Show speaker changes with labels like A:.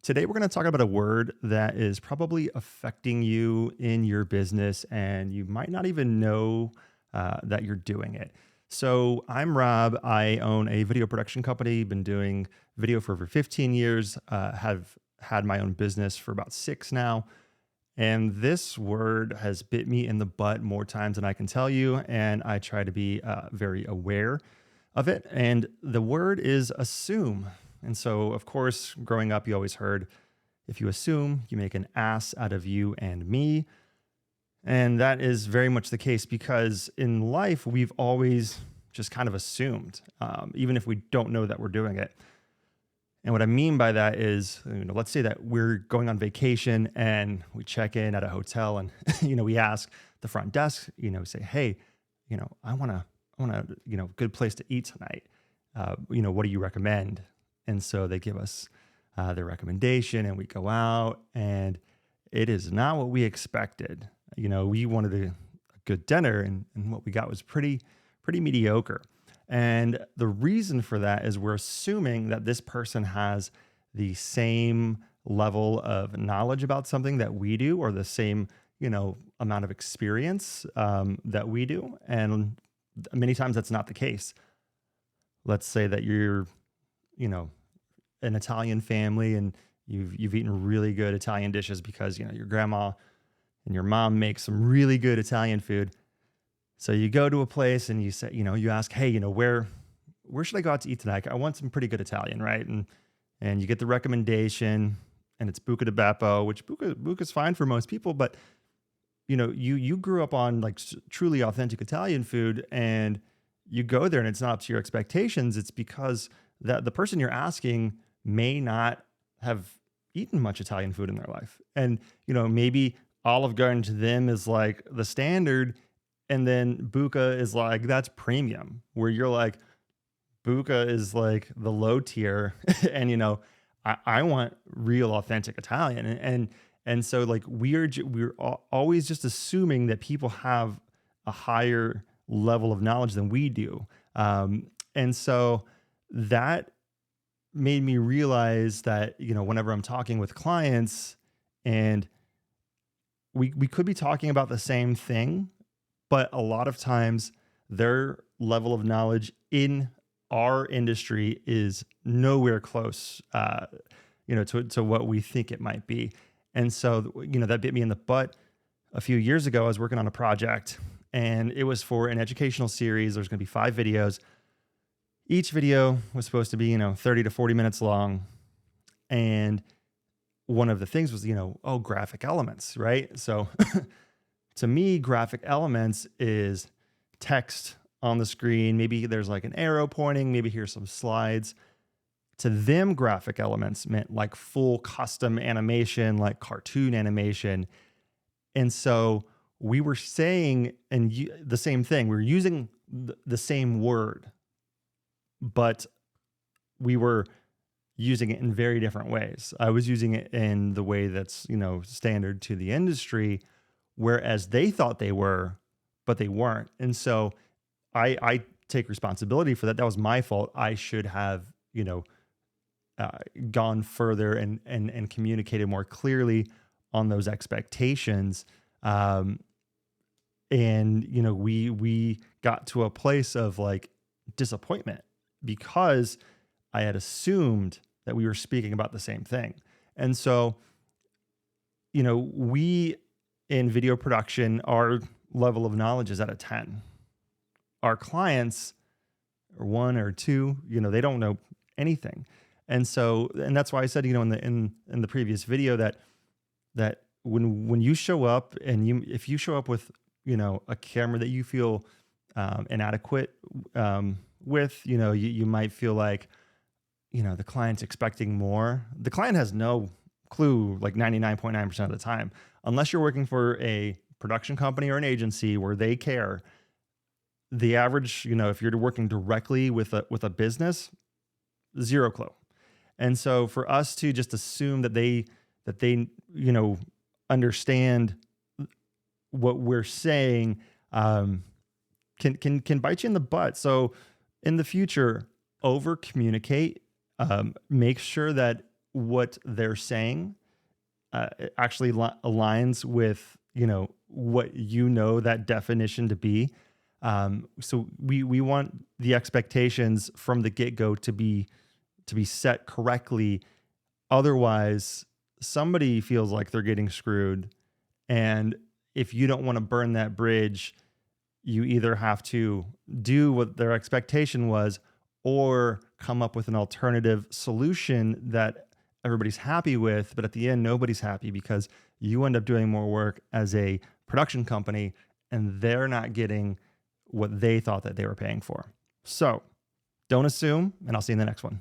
A: Today, we're going to talk about a word that is probably affecting you in your business, and you might not even know that you're doing it. So, I'm Rob. I own a video production company, been doing video for over 15 years, have had my own business for about six now. And this word has bit me in the butt more times than I can tell you. And I try to be very aware of it. And the word is assume. And so, of course, growing up, you always heard if you assume, you make an ass out of you and me. And that is very much the case because in life, we've always just kind of assumed, even if we don't know that we're doing it. And what I mean by that is, let's say that we're going on vacation and we check in at a hotel and, we ask the front desk, say, hey, I want a, good place to eat tonight. What do you recommend? And so they give us their recommendation and we go out and it is not what we expected. We wanted a good dinner and what we got was pretty mediocre. And the reason for that is we're assuming that this person has the same level of knowledge about something that we do, or the same, amount of experience that we do. And many times that's not the case. Let's say that you're, you know, an Italian family and you've eaten really good Italian dishes because, your grandma and your mom make some really good Italian food. So you go to a place and you say, you ask, hey, where should I go out to eat tonight? I want some pretty good Italian, right? And you get the recommendation, and it's Buca di Beppo, which Buca's fine for most people, but you grew up on like truly authentic Italian food, and you go there and it's not up to your expectations. It's because that the person you're asking may not have eaten much Italian food in their life, and maybe Olive Garden to them is like the standard. And then Buca is like, that's premium, where you're like, Buca is like the low tier. And, I want real authentic Italian. And so like always just assuming that people have a higher level of knowledge than we do. And so that made me realize that, whenever I'm talking with clients and we could be talking about the same thing, but a lot of times their level of knowledge in our industry is nowhere close, to what we think it might be. And so, that bit me in the butt. A few years ago, I was working on a project and it was for an educational series. There's going to be 5 videos. Each video was supposed to be, 30 to 40 minutes long. And one of the things was, graphic elements, right? So to me, graphic elements is text on the screen. Maybe there's like an arrow pointing, maybe here's some slides. To them, graphic elements meant like full custom animation, like cartoon animation. And so we were saying the same thing. We were using the same word, but we were using it in very different ways. I was using it in the way that's, standard to the industry, whereas they thought they were, but they weren't. And so I take responsibility for that. That was my fault. I should have, gone further and communicated more clearly on those expectations. We got to a place of like disappointment because I had assumed that we were speaking about the same thing. And so, we in video production, our level of knowledge is at a 10. Our clients are 1 or 2, they don't know anything. And so, and that's why I said, in the previous video that when you show up and if you show up with, a camera that you feel inadequate with, you might feel like, the client's expecting more. The client has no clue, like 99.9% of the time, unless you're working for a production company or an agency where they care. The average, if you're working directly with a business, zero clue. And so for us to just assume that they understand what we're saying, can bite you in the butt. So in the future, over communicate. Make sure that what they're saying it actually aligns with what that definition to be. So we want the expectations from the get go to be set correctly. Otherwise, somebody feels like they're getting screwed, and if you don't want to burn that bridge, you either have to do what their expectation was or come up with an alternative solution that everybody's happy with. But at the end, nobody's happy because you end up doing more work as a production company and they're not getting what they thought that they were paying for. So don't assume, and I'll see you in the next one.